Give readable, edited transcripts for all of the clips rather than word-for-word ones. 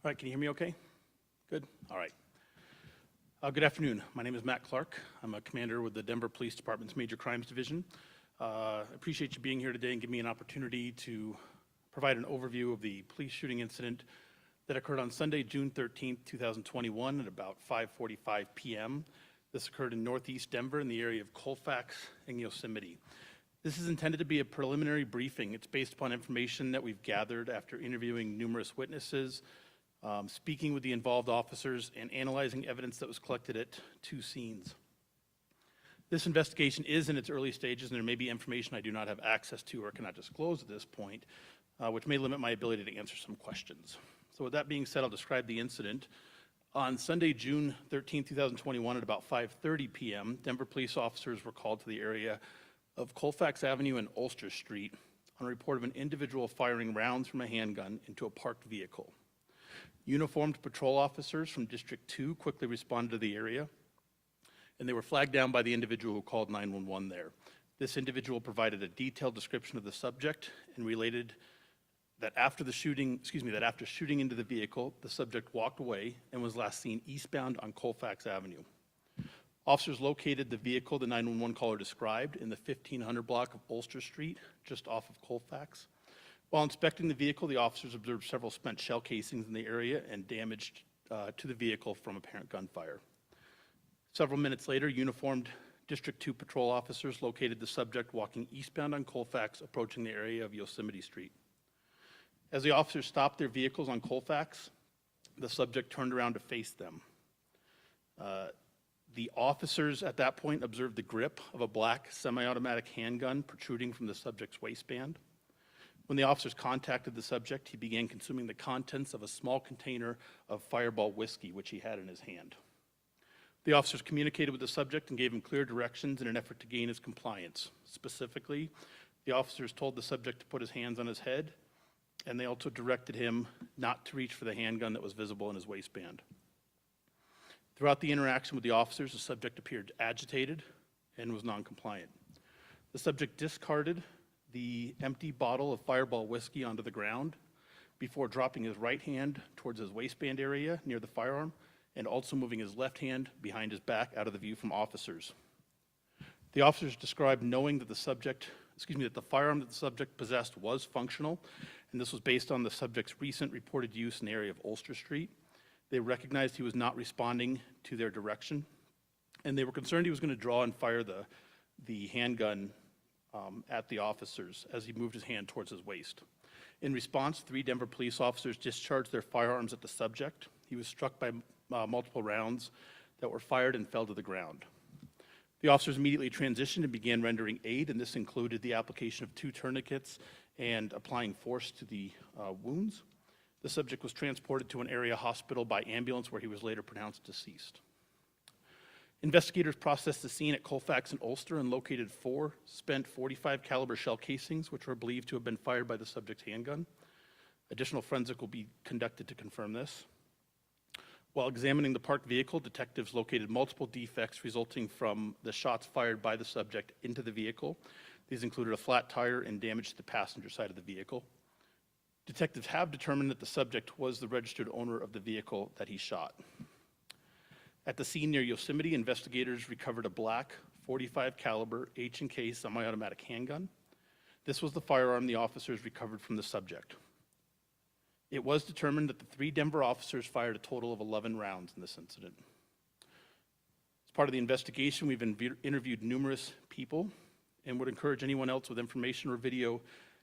All right, can you hear me okay? Good? All right. Good afternoon. My name is Matt Clark. I'm a commander with the Denver Police Department's Major Crimes Division. I appreciate you being here today and giving me an opportunity to provide an overview of the police shooting incident that occurred on Sunday, June 13th, 2021 at about 5:45 p.m. This occurred in northeast Denver in the area of Colfax and Yosemite. This is intended to be a preliminary briefing. It's based upon information that we've gathered after interviewing numerous witnesses, speaking with the involved officers, and analyzing evidence that was collected at two scenes. This investigation is in its early stages, and there may be information I do not have access to or cannot disclose at this point, which may limit my ability to answer some questions. So with that being said, I'll describe the incident. On Sunday, June 13, 2021, at about 5:30 p.m., Denver police officers were called to the area of Colfax Avenue and Ulster Street on a report of an individual firing rounds from a handgun into a parked vehicle. Uniformed patrol officers from District 2 quickly responded to the area, and they were flagged down by the individual who called 911 there. This individual provided a detailed description of the subject and related that after shooting into the vehicle, the subject walked away and was last seen eastbound on Colfax Avenue. Officers located the vehicle the 911 caller described in the 1500 block of Ulster Street, just off of Colfax. While inspecting the vehicle, the officers observed several spent shell casings in the area and damage to the vehicle from apparent gunfire. Several minutes later, uniformed District 2 patrol officers located the subject walking eastbound on Colfax, approaching the area of Yosemite Street. As the officers stopped their vehicles on Colfax, the subject turned around to face them. The officers at that point observed the grip of a black semi-automatic handgun protruding from the subject's waistband. When the officers contacted the subject, he began consuming the contents of a small container of Fireball whiskey, which he had in his hand. The officers communicated with the subject and gave him clear directions in an effort to gain his compliance. Specifically, the officers told the subject to put his hands on his head, and they also directed him not to reach for the handgun that was visible in his waistband. Throughout the interaction with the officers, the subject appeared agitated and was non-compliant. The subject discarded the empty bottle of Fireball whiskey onto the ground before dropping his right hand towards his waistband area near the firearm and also moving his left hand behind his back out of the view from officers. The officers described knowing that the firearm that the subject possessed was functional, and this was based on the subject's recent reported use in the area of Ulster Street. They recognized he was not responding to their direction, and they were concerned he was going to draw and fire the handgun at the officers as he moved his hand towards his waist. In response, 3 Denver police officers discharged their firearms at the subject. He was struck by multiple rounds that were fired and fell to the ground. The officers immediately transitioned and began rendering aid, and this included the application of 2 tourniquets and applying force to the wounds. The subject was transported to an area hospital by ambulance where he was later pronounced deceased. Investigators processed the scene at Colfax and Ulster and located 4 spent .45 caliber shell casings, which were believed to have been fired by the subject's handgun. Additional forensic will be conducted to confirm this. While examining the parked vehicle, detectives located multiple defects resulting from the shots fired by the subject into the vehicle. These included a flat tire and damage to the passenger side of the vehicle. Detectives have determined that the subject was the registered owner of the vehicle that he shot. At the scene near Yosemite, investigators recovered a black .45 caliber H&K semi-automatic handgun. This was the firearm the officers recovered from the subject. It was determined that the 3 Denver officers fired a total of 11 rounds in this incident. As part of the investigation, we've interviewed numerous people and would encourage anyone else with information or video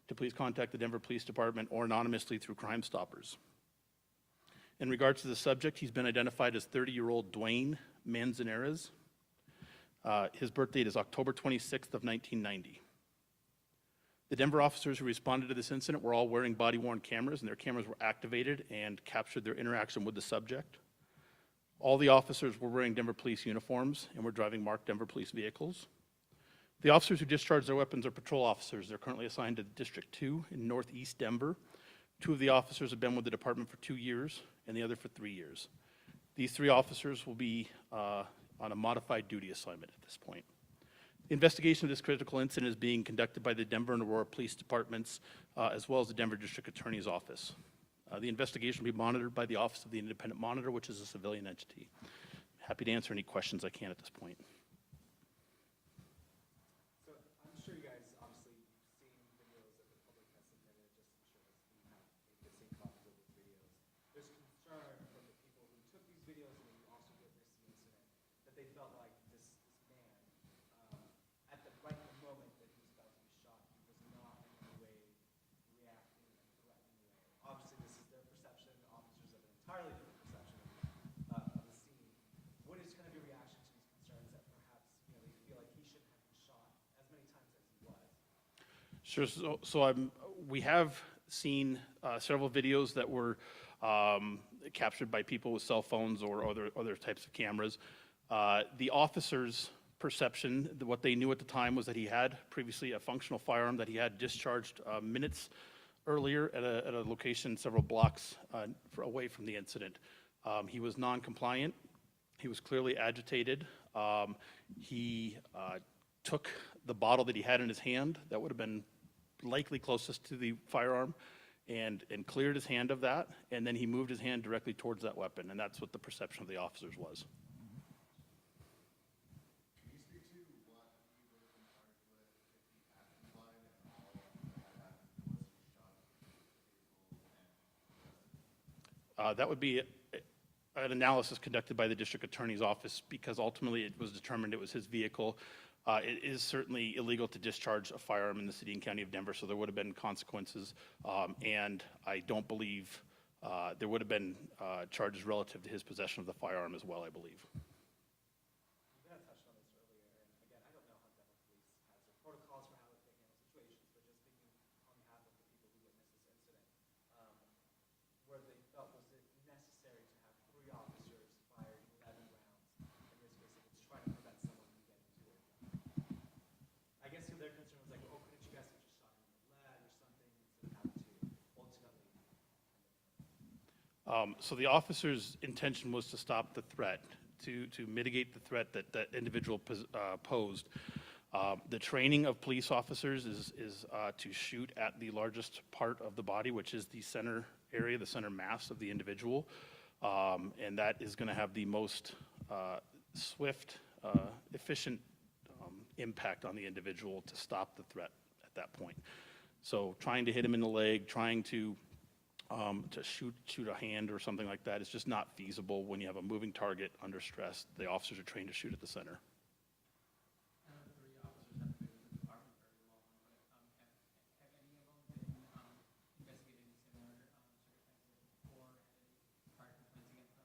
to please contact the Denver Police Department or anonymously through Crime Stoppers. In regards to the subject, he's been identified as 30-year-old Dwayne Manzoneres. His birth date is October 26th of 1990. The Denver officers who responded to this incident were all wearing body-worn cameras, and their cameras were activated and captured their interaction with the subject. All the officers were wearing Denver police uniforms and were driving marked Denver police vehicles. The officers who discharged their weapons are patrol officers. They're currently assigned to District 2 in northeast Denver. 2 of the officers have been with the department for 2 years, and the other for 3 years. These 3 officers will be on a modified duty assignment at this point. The investigation of this critical incident is being conducted by the Denver and Aurora Police Departments, as well as the Denver District Attorney's Office. The investigation will be monitored by the Office of the Independent Monitor, which is a civilian entity. Happy to answer any questions I can at this point. So I'm sure you guys obviously seen videos that the public has submitted, just I'm sure as you have maybe seen copies of these videos. There's concern from the people who took these videos and who also witnessed the incident that they felt like this man, at the right moment that he was about to be shot, he was not in any way reacting in a threatening way. Obviously, this is their perception. Officers have an entirely different perception of the scene. What is kind of your reaction to these concerns that perhaps they feel like he shouldn't have been shot as many times as he was? Sure. We have seen several videos that were captured by people with cell phones or other types of cameras. The officers' perception, what they knew at the time, was that he had previously a functional firearm that he had discharged minutes earlier at a location several blocks away from the incident. He was non-compliant. He was clearly agitated. He took the bottle that he had in his hand that would have been likely closest to the firearm and cleared his hand of that, and then he moved his hand directly towards that weapon, and that's what the perception of the officers was. Can you speak to what he would have been charged with if he had complied and all that happened was he shot the vehicle and That would be an analysis conducted by the district attorney's office, because ultimately it was determined it was his vehicle. It is certainly illegal to discharge a firearm in the city and county of Denver, so there would have been consequences. And I don't believe there would have been charges relative to his possession of the firearm as well, I believe. You kind of touched on this earlier, and again, I don't know how Denver Police has their protocols for how they handle situations, but just thinking on behalf of the people who witnessed this incident, where they felt was it necessary to have 3 officers fired 11 rounds, in this case, if it's trying to prevent someone from getting to it. I guess their concern was like, oh, couldn't you guys have just shot him in the leg or something instead of having to ultimately. So the officer's intention was to stop the threat, to mitigate the threat that that individual posed. The training of police officers is to shoot at the largest part of the body, which is the center area, the center mass of the individual. And that is going to have the most swift, efficient impact on the individual to stop the threat at that point. So trying to hit him in the leg, trying to shoot a hand or something like that is just not feasible when you have a moving target under stress. The officers are trained to shoot at the center. I know the 3 officers haven't been with the department very long, but have any of them been investigating similar circumstances before and prior complaints against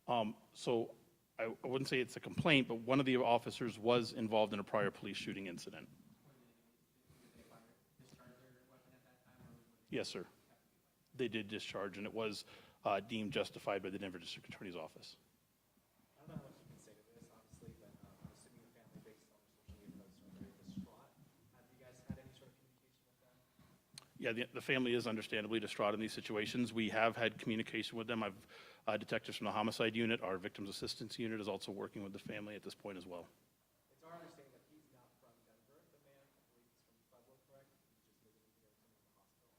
them? So I wouldn't say it's a complaint, but one of the officers was involved in a prior police shooting incident. Did they discharge their weapon at that time? Or Yes, sir. They did discharge, and it was deemed justified by the Denver District Attorney's Office. I don't know how much you can say to this, obviously, but I'm assuming the family, based on their social media posts, are very distraught. Have you guys had any sort of communication with them? Yeah, the family is understandably distraught in these situations. We have had communication with them. Detectives from the homicide unit, our victims assistance unit is also working with the family at this point as well. It's our understanding that he's not from Denver, the man. I believe he's from Pueblo, correct? He's just visiting here at the hospital.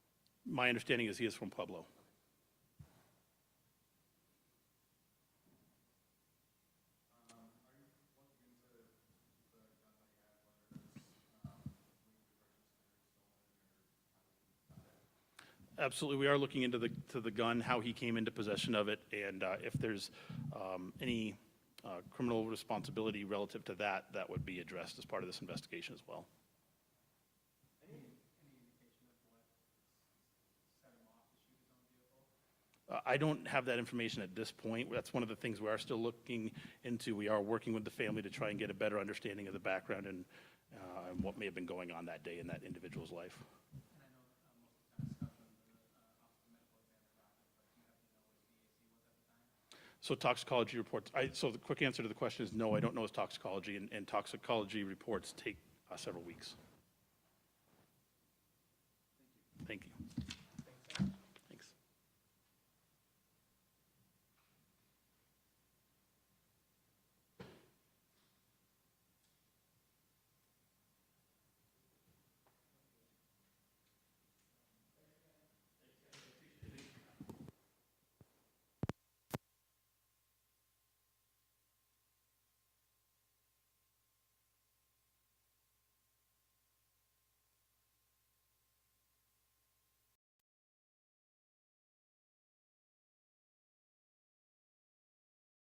My understanding is he is from Pueblo. Absolutely, we are looking into the gun, how he came into possession of it, and if there's any criminal responsibility relative to that, that would be addressed as part of this investigation as well. any indication of what set him off to shoot his own vehicle? I don't have that information at this point. That's one of the things we are still looking into. We are working with the family to try and get a better understanding of the background and what may have been going on that day in that individual's life. And I know most of the time stuff on the medical examiner document, but do you happen to know what his BAC was at the time? So toxicology reports, so the quick answer to the question is no, I don't know his toxicology, and toxicology reports take several weeks. Thank you.